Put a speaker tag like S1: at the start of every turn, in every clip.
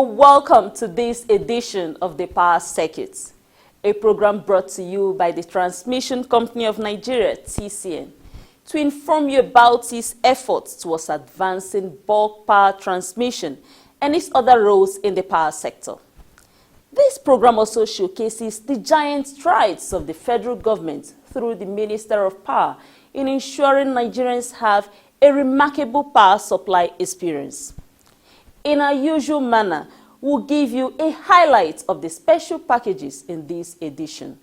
S1: You're welcome to this edition of the Power Circuit, a program brought to you by the Transmission Company of Nigeria, TCN, to inform you about its efforts towards advancing bulk power transmission and its other roles in the power sector. This program also showcases the giant strides of the federal government through the Minister of Power in ensuring Nigerians have a remarkable power supply experience. In our usual manner, we'll give you a highlight of the special packages in this edition.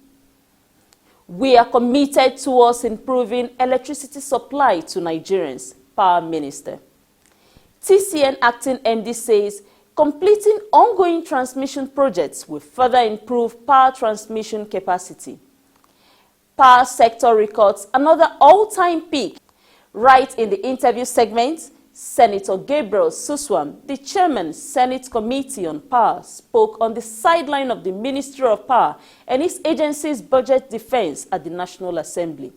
S1: We are committed towards improving electricity supply to Nigerians, Power Minister. TCN Acting MD says completing ongoing transmission projects will further improve power transmission capacity. Power sector records another all-time peak. Right in the interview segment, Senator Gabriel Suswam, the chairman Senate Committee on Power, spoke on the sideline of the Ministry of Power and its agency's budget defense at the National Assembly.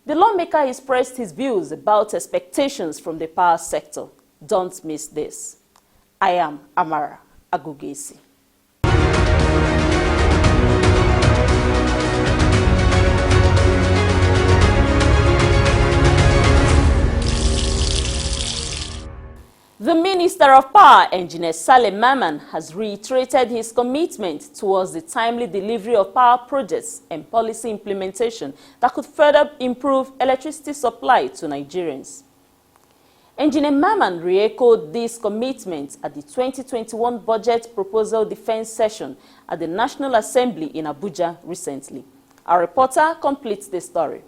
S1: The lawmaker expressed his views about expectations from the power sector. Don't miss this. I am Amara Agugesi. The Minister of Power, Engineer Saleh Maman, has reiterated his commitment towards the timely delivery of power projects and policy implementation that could further improve electricity supply to Nigerians. Engineer Maman re-echoed this commitment at the 2021 Budget Proposal Defense Session at the National Assembly in Abuja recently. Our reporter completes the story.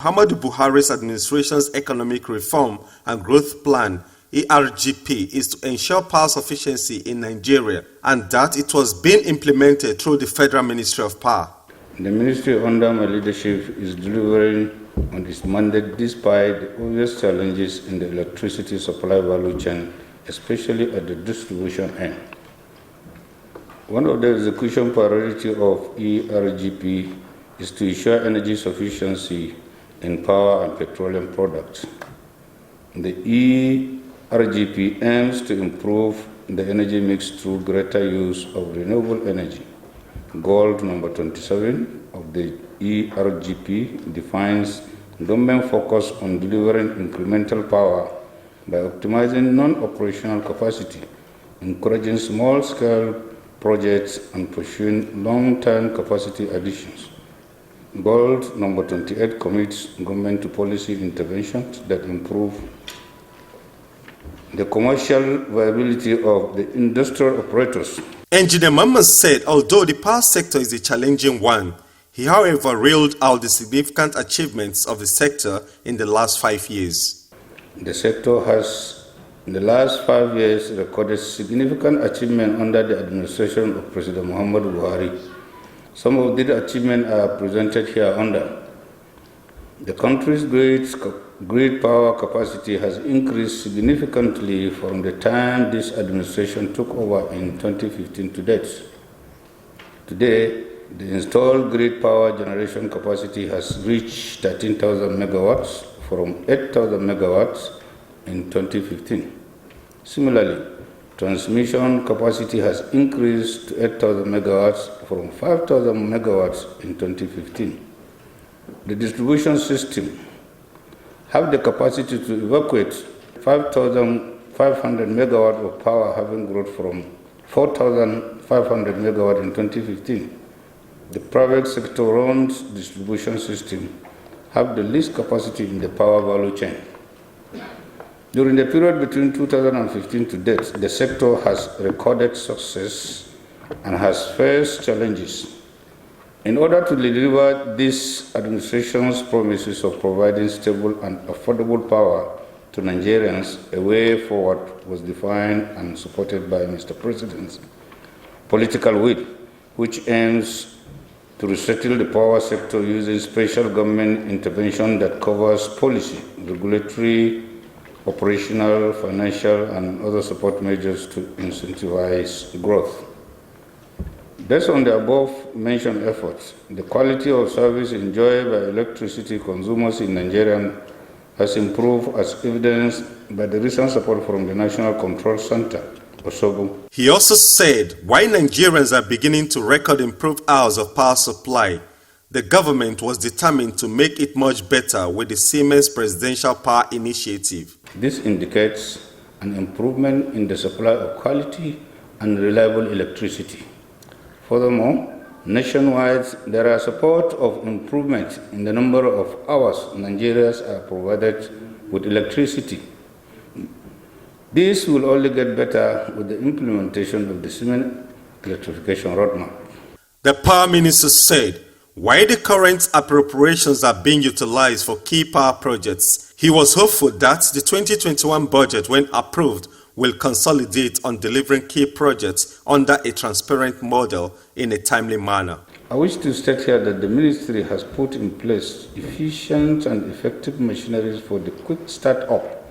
S2: Muhammadu Buhari's administration's Economic Reform and Growth Plan ERGP is to ensure power sufficiency in Nigeria, and that it was being implemented through the Federal Ministry of Power.
S3: The ministry under my leadership is delivering on its mandate despite the obvious challenges in the electricity supply value chain, especially at the distribution end. One of the execution priorities of ERGP is to ensure energy sufficiency in power and petroleum products. The ERGP aims to improve the energy mix through greater use of renewable energy. Goal number 27 of the ERGP defines government focus on delivering incremental power by optimizing non-operational capacity, encouraging small-scale projects, and pursuing long-term capacity additions. Goal number 28 commits government to policy interventions that improve the commercial viability of the industrial operators.
S2: Engineer Maman said although the power sector is a challenging one, he however railed out the significant achievements of the sector in the last 5 years.
S3: The sector has, in the last 5 years, recorded significant achievement under the administration of President Muhammadu Buhari. Some of these achievements are presented here under. The country's grid power capacity has increased significantly from the time this administration took over in 2015 to date. Today, the installed grid power generation capacity has reached 13,000 megawatts from 8,000 megawatts in 2015. Similarly, transmission capacity has increased to 8,000 megawatts from 5,000 megawatts in 2015. The distribution system have the capacity to evacuate 5,500 megawatts of power, having grown from 4,500 megawatts in 2015. The private sector-owned distribution system have the least capacity in the power value chain. During the period between 2015 to date, the sector has recorded success and has faced challenges. In order to deliver this administration's promises of providing stable and affordable power to Nigerians, a way forward was defined and supported by Mr. President's political will, which aims to resettle the power sector using special government intervention that covers policy, regulatory, operational, financial, and other support measures to incentivize growth. Based on the above-mentioned efforts, the quality of service enjoyed by electricity consumers in Nigeria has improved as evidenced by the recent support from the National Control Center Osobo.
S2: He also said while Nigerians are beginning to record improved hours of power supply, the government was determined to make it much better with the Siemens Presidential Power Initiative.
S3: This indicates an improvement in the supply of quality and reliable electricity. Furthermore, nationwide, there are support of improvement in the number of hours Nigerians are provided with electricity. This will only get better with the implementation of the Siemens electrification roadmap.
S2: The Power Minister said while the current appropriations are being utilized for key power projects, he was hopeful that the 2021 budget, when approved, will consolidate on delivering key projects under a transparent model in a timely manner.
S3: I wish to state here that the ministry has put in place efficient and effective machineries for the quick start-up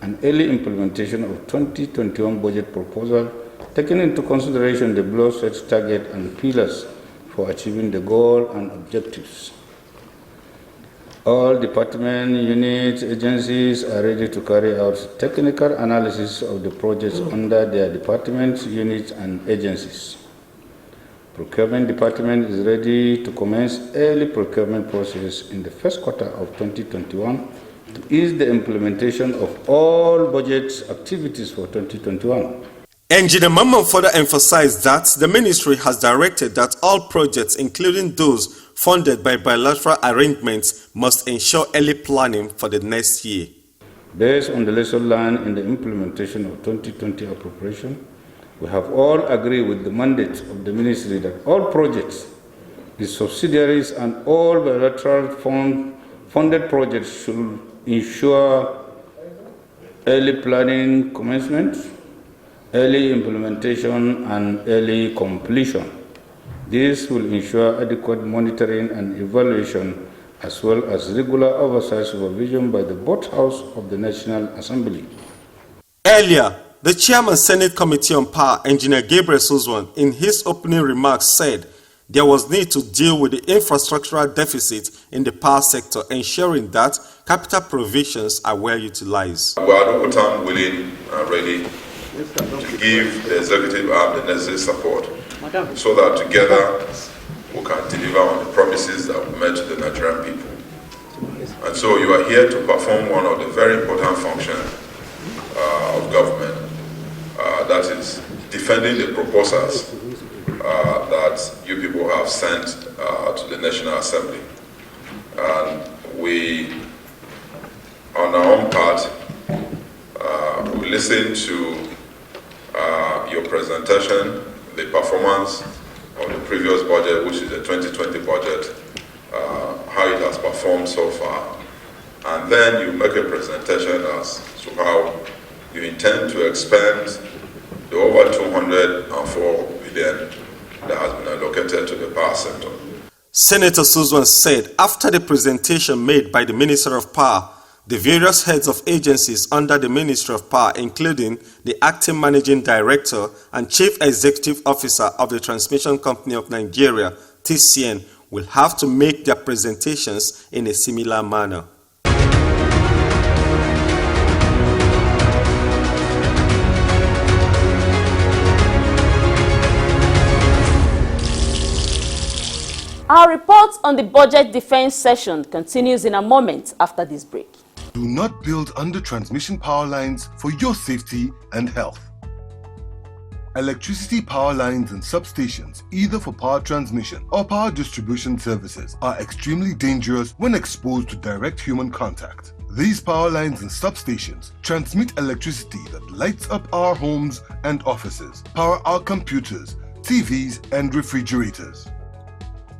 S3: and early implementation of 2021 budget proposal, taking into consideration the below-set target and pillars for achieving the goal and objectives. All department, units, agencies are ready to carry out technical analysis of the projects under their departments, units, and agencies. Procurement department is ready to commence early procurement process in the first quarter of 2021 to ease the implementation of all budget activities for 2021.
S2: Engineer Mamman further emphasized that the ministry has directed that all projects, including those funded by bilateral arrangements, must ensure early planning for the next year.
S3: Based on the lesson learned in the implementation of 2020 appropriation, we have all agreed with the mandate of the ministry that all projects, its subsidiaries, and all bilateral funded projects should ensure early planning commencement, early implementation, and early completion. This will ensure adequate monitoring and evaluation as well as regular oversight supervision by the both House of the National Assembly.
S2: Earlier, the Chairman Senate Committee on Power, Engineer Gabriel Suzwan, in his opening remarks said there was need to deal with the infrastructural deficit in the power sector, ensuring that capital provisions are well utilized.
S4: We are at all time willing and ready to give the executive arm the necessary support so that together we can deliver on the promises that we made to the Nigerian people. And so you are here to perform one of the very important functions of government, that is defending the proposals that you people have sent to the National Assembly. And we, on our own part, we listen to your presentation, the performance of the previous budget, which is the 2020 budget, how it has performed so far. And then you make a presentation as to how you intend to expend the over 204 billion that has been allocated to the power sector.
S2: Senator Suzwan said after the presentation made by the Minister of Power, the various heads of agencies under the Ministry of Power, including the Acting Managing Director and Chief Executive Officer of the Transmission Company of Nigeria, TCN, will have to make their presentations in a similar manner.
S1: Our report on the budget defense session continues in a moment after this break.
S5: Do not build under transmission power lines for your safety and health. Electricity power lines and substations, either for power transmission or power distribution services, are extremely dangerous when exposed to direct human contact. These power lines and substations transmit electricity that lights up our homes and offices, power our computers, TVs, and refrigerators.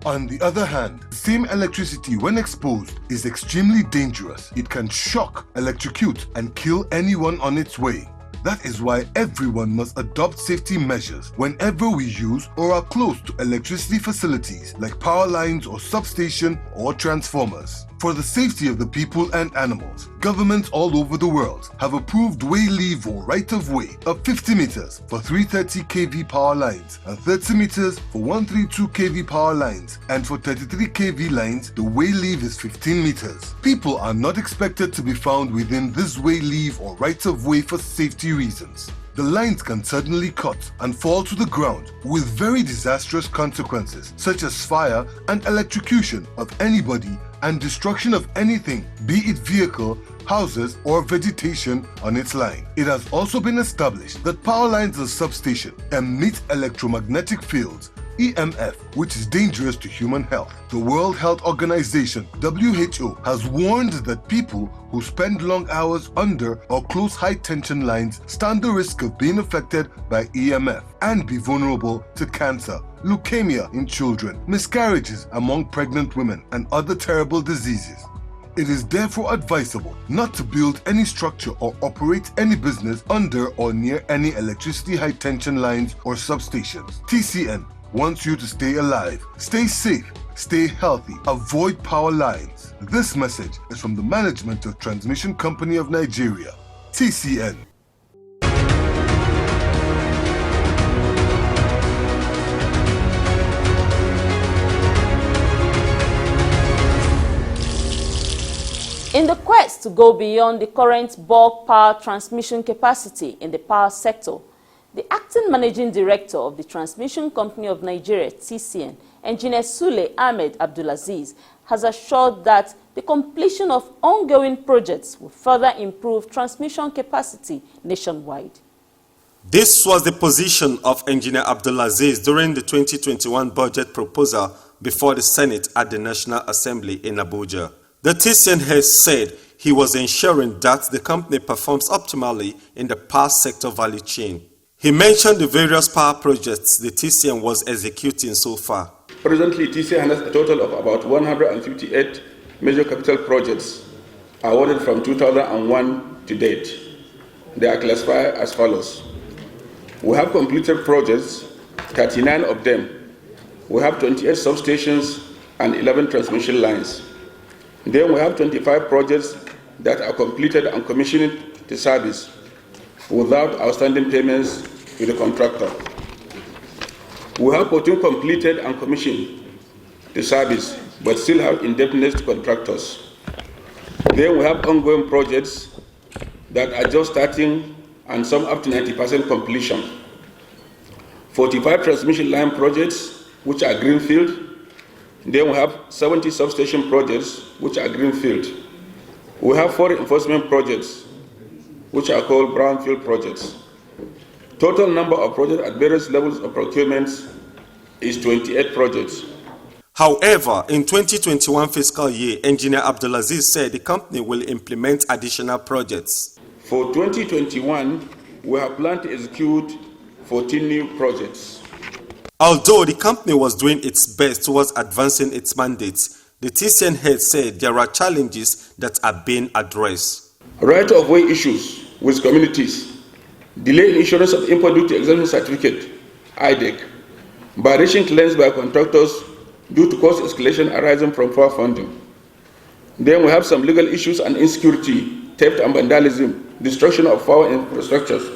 S5: On the other hand, the same electricity when exposed is extremely dangerous. It can shock, electrocute, and kill anyone on its way. That is why everyone must adopt safety measures whenever we use or are close to electricity facilities like power lines or substation or transformers. For the safety of the people and animals, governments all over the world have approved way leave or right-of-way of 50 meters for 330 kV power lines and 30 meters for 132 kV power lines, and for 33 kV lines, the way leave is 15 meters. People are not expected to be found within this way leave or right-of-way for safety reasons. the lines can suddenly cut and fall to the ground with very disastrous consequences such as fire and electrocution of anybody and destruction of anything, be it vehicle, houses, or vegetation on its line. It has also been established that power lines and substation emit electromagnetic fields, EMF, which is dangerous to human health. The World Health Organization, WHO, has warned that people who spend long hours under or close high-tension lines stand the risk of being affected by EMF and be vulnerable to cancer, leukemia in children, miscarriages among pregnant women, and other terrible diseases. It is therefore advisable not to build any structure or operate any business under or near any electricity high-tension lines or substations. TCN wants you to stay alive, stay safe, stay healthy, avoid power lines. This message is from the management of Transmission Company of Nigeria, TCN.
S1: In the quest to go beyond the current bulk power transmission capacity in the power sector, the acting managing director of the Transmission Company of Nigeria, TCN, Engineer Sule Ahmed Abdulaziz, has assured that the completion of ongoing projects will further improve transmission capacity nationwide.
S2: This was the position of Engineer Abdulaziz during the 2021 budget proposal before the Senate at the National Assembly in Abuja. The TCN head said he was ensuring that the company performs optimally in the power sector value chain. He mentioned the various power projects the TCN was executing so far.
S6: Presently, TCN has a total of about 158 major capital projects awarded from 2001 to date. They are classified as follows. We have completed projects, 39 of them. We have 28 substations and 11 transmission lines. Then we have 25 projects that are completed and commissioned to service without outstanding payments to the contractor. We have 14 completed and commissioned to service, but still have indebtedness to contractors. Then we have ongoing projects that are just starting and some up to 90% completion. 45 transmission line projects, which are greenfield. Then we have 70 substation projects, which are greenfield. We have 4 enforcement projects, which are called brownfield projects. Total number of projects at various levels of procurement is 28 projects.
S2: However, in 2021 fiscal year, Engineer Abdulaziz said the company will implement additional projects.
S6: For 2021, we have planned to execute 14 new projects.
S2: Although the company was doing its best towards advancing its mandates, the TCN head said there are challenges that are being addressed.
S6: Right-of-way issues with communities, delay in issuance of import duty exemption certificate, IDEC, violation claims by contractors due to cost escalation arising from poor funding. Then we have some legal issues and insecurity, theft and vandalism, destruction of power infrastructures,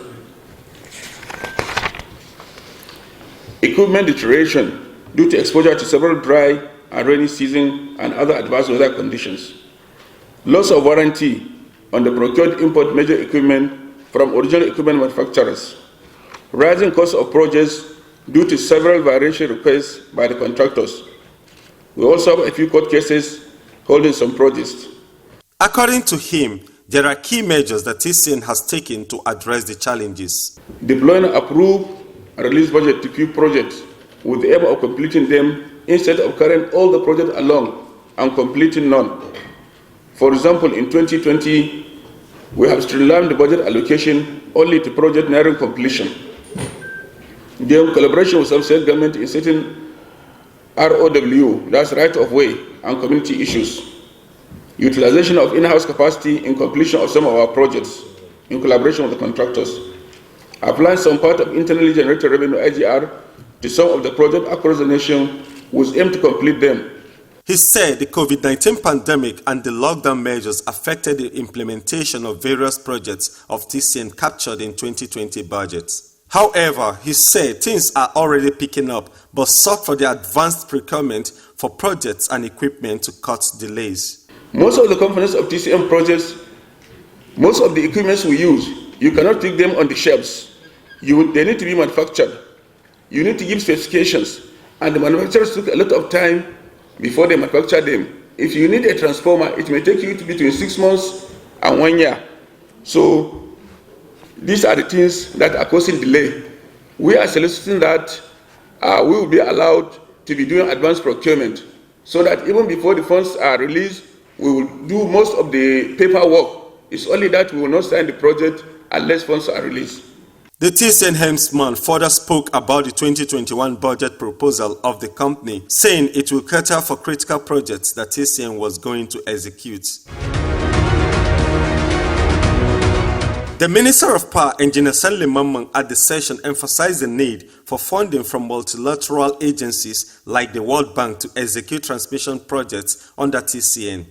S6: equipment deterioration due to exposure to several dry and rainy season and other adverse weather conditions, loss of warranty on the procured import major equipment from original equipment manufacturers, rising cost of projects due to several variation requests by the contractors. We also have a few court cases holding some projects.
S2: According to him, there are key measures that TCN has taken to address the challenges.
S6: Deploying approved and release budget to few projects with the aim of completing them instead of carrying all the projects along and completing none. For example, in 2020, we have streamlined the budget allocation only to projects nearing completion. The collaboration with some state government in setting ROW, that's right of way, and community issues. Utilization of in-house capacity in completion of some of our projects in collaboration with the contractors. Applying some part of internally generated revenue IGR to some of the projects across the nation with aim to complete them.
S2: He said the COVID-19 pandemic and the lockdown measures affected the implementation of various projects of TCN captured in 2020 budgets. However, he said things are already picking up, but sought for the advanced procurement for projects and equipment to cut delays.
S6: Most of the components of TCN projects, most of the equipments we use, you cannot pick them on the shelves. they need to be manufactured. You need to give specifications, and the manufacturers took a lot of time before they manufacture them. If you need a transformer, it may take you between 6 months and 1 year. So these are the things that are causing delay. We are soliciting that we will be allowed to be doing advanced procurement, so that even before the funds are released, we will do most of the paperwork. It's only that we will not sign the project unless funds are released.
S2: The TCN helmsman further spoke about the 2021 budget proposal of the company, saying it will cater for critical projects that TCN was going to execute. The Minister of Power, Engineer Stanley Mamman, at the session emphasized the need for funding from multilateral agencies like the World Bank to execute transmission projects under TCN.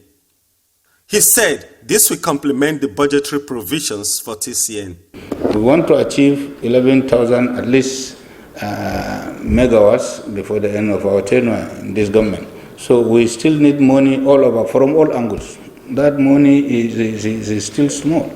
S2: He said this will complement the budgetary provisions for TCN.
S3: We want to achieve 11,000 at least megawatts before the end of our tenure in this government. So we still need money all over, from all angles. That money is still small.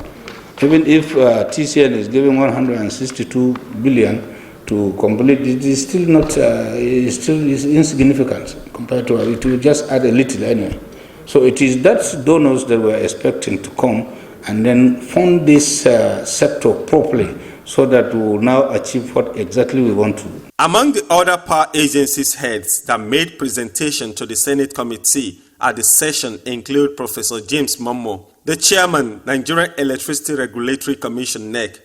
S3: Even if TCN is giving 162 billion to complete, it is still not, is insignificant compared to it. Will just add a little anyway. So it is that donors that we're expecting to come and then fund this sector properly, so that we will now achieve what exactly we want to.
S2: Among the other power agencies heads that made presentation to the Senate committee at the session include Professor James Momo, the chairman, Nigerian Electricity Regulatory Commission (NEC),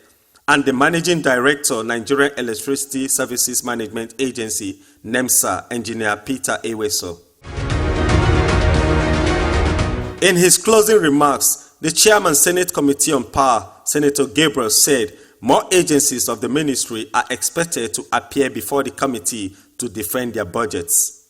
S2: and the managing director, Nigerian Electricity Services Management Agency (NEMSA), Engineer Peter Eweso. In his closing remarks, the chairman, Senate Committee on Power, Senator Gabriel, said more agencies of the ministry are expected to appear before the committee to defend their budgets.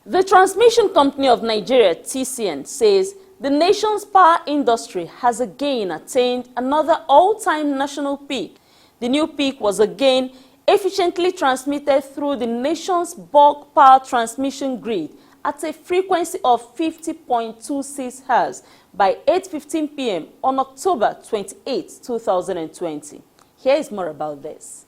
S1: The Transmission Company of Nigeria, TCN, says the nation's power industry has again attained another all-time national peak. The new peak was again efficiently transmitted through the nation's bulk power transmission grid at a frequency of 50.26 Hz by 8:15 p.m. on October 28, 2020. Here is more about this.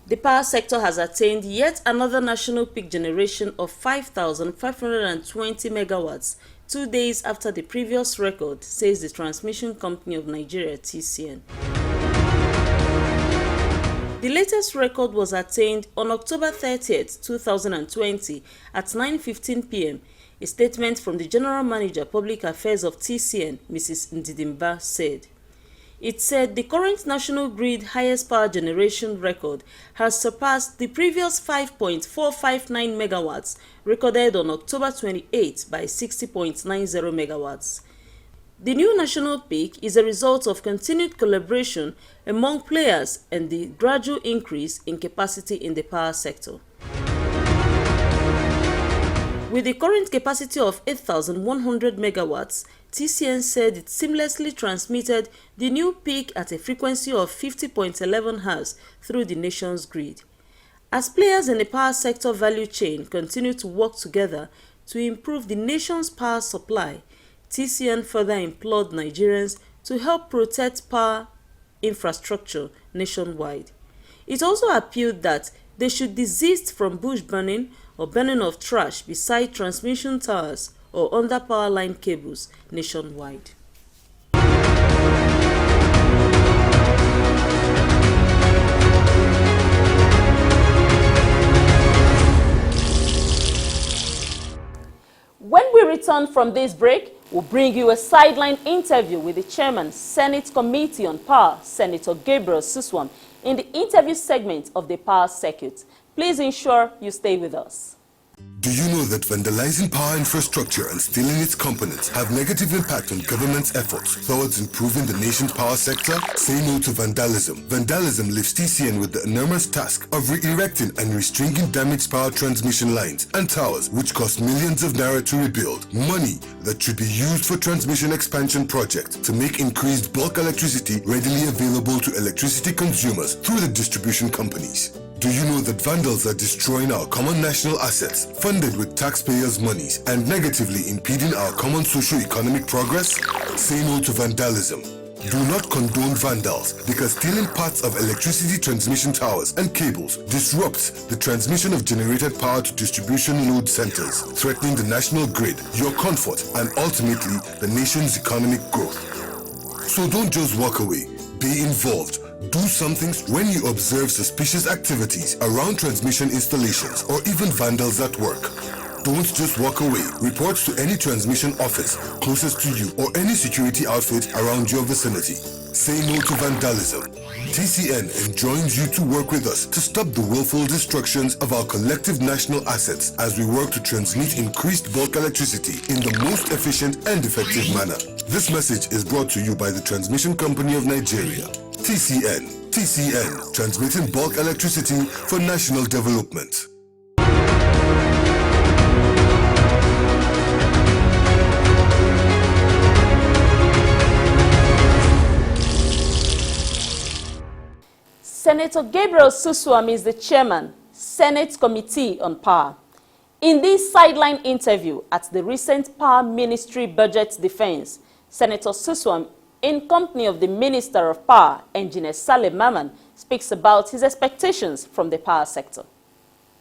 S1: The power sector has attained yet another national peak generation of 5,520 megawatts 2 days after the previous record, says the Transmission Company of Nigeria, TCN. The latest record was attained on October 30, 2020 at 9:15 p.m. A statement from the General Manager, Public Affairs of TCN, Mrs. Ndidimba, said. It said the current national grid highest power generation record has surpassed the previous 5.459 megawatts recorded on October 28 by 60.90 megawatts. The new national peak is a result of continued collaboration among players and the gradual increase in capacity in the power sector. With the current capacity of 8,100 megawatts, TCN said it seamlessly transmitted the new peak at a frequency of 50.11 Hz through the nation's grid. As players in the power sector value chain continue to work together to improve the nation's power supply, TCN further implored Nigerians to help protect power infrastructure nationwide. It also appealed that they should desist from bush burning or burning of trash beside transmission towers or under power line cables nationwide. When we return from this break, we'll bring you a sideline interview with the Chairman, Senate Committee on Power, Senator Gabriel Suswam, in the interview segment of the Power Circuit. Please ensure you stay with us.
S5: Do you know that vandalizing power infrastructure and stealing its components have negative impact on government's efforts towards improving the nation's power sector? Say no to vandalism. Vandalism leaves TCN with the enormous task of re-erecting and restringing damaged power transmission lines and towers, which cost millions of naira to rebuild. Money that should be used for transmission expansion projects to make increased bulk electricity readily available to electricity consumers through the distribution companies. Do you know that vandals are destroying our common national assets, funded with taxpayers' monies, and negatively impeding our common socio-economic progress? Say no to vandalism. Do not condone vandals, because stealing parts of electricity transmission towers and cables disrupts the transmission of generated power to distribution load centers, threatening the national grid, your comfort, and ultimately the nation's economic growth. So don't just walk away. Be involved. Do something when you observe suspicious activities around transmission installations or even vandals at work. Don't just walk away. Report to any transmission office closest to you or any security outfit around your vicinity. Say no to vandalism. TCN enjoins you to work with us to stop the willful destructions of our collective national assets as we work to transmit increased bulk electricity in the most efficient and effective manner. This message is brought to you by the Transmission Company of Nigeria. TCN. TCN, transmitting bulk electricity for national development.
S1: Senator Gabriel Suswam is the chairman, Senate Committee on Power. In this sideline interview at the recent Power Ministry Budget Defense, Senator Suswam, in company of the Minister of Power, Engineer Saleh Maman, speaks about his expectations from the power sector.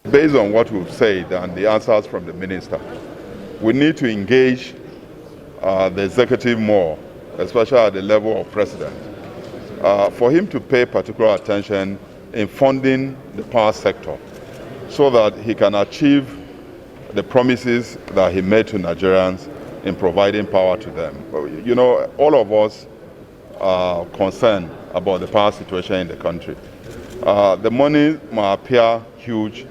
S4: Based on what we've said and the answers from the Minister, we need to engage the executive more, especially at the level of President, for him to pay particular attention in funding the power sector so that he can achieve the promises that he made to Nigerians in providing power to them. You know, all of us are concerned about the power situation in the country. The money might appear huge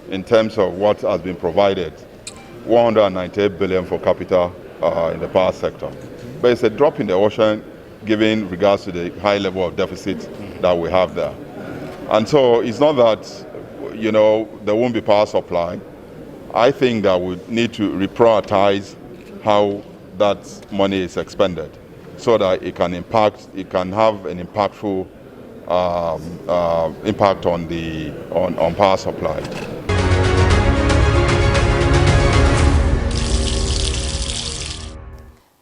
S4: in terms of what has been provided, 198 billion for capital in the power sector. But it's a drop in the ocean given regards to the high level of deficit that we have there. And so it's not that, you know, there won't be power supply. I think that we need to reprioritize how that money is expended so that it can have an impactful impact on power supply.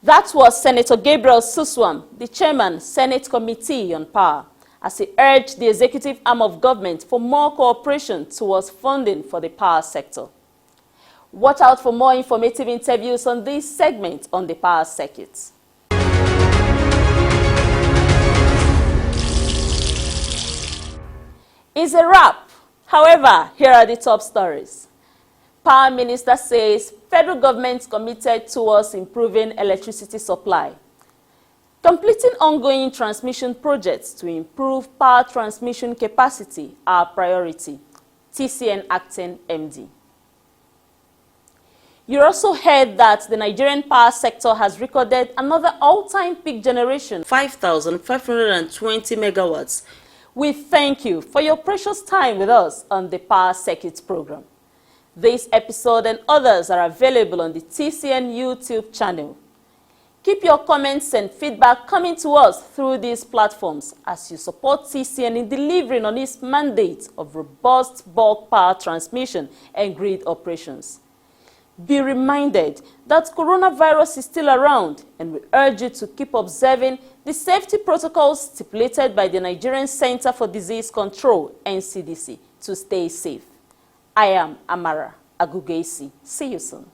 S1: That was Senator Gabriel Suswam, the chairman, Senate Committee on Power, as he urged the executive arm of government for more cooperation towards funding for the power sector. Watch out for more informative interviews on this segment on the power circuit. It's a wrap. However, here are the top stories. Power Minister says federal government committed towards improving electricity supply. Completing ongoing transmission projects to improve power transmission capacity are a priority. TCN Acting MD. You also heard that the Nigerian power sector has recorded another all-time peak generation, 5,520 megawatts. We thank you for your precious time with us on the Power Circuit program. This episode and others are available on the TCN YouTube channel. Keep your comments and feedback coming to us through these platforms as you support TCN in delivering on its mandate of robust bulk power transmission and grid operations. Be reminded that coronavirus is still around, and we urge you to keep observing the safety protocols stipulated by the Nigerian Center for Disease Control, NCDC, to stay safe. I am Amara Agugesi. See you soon.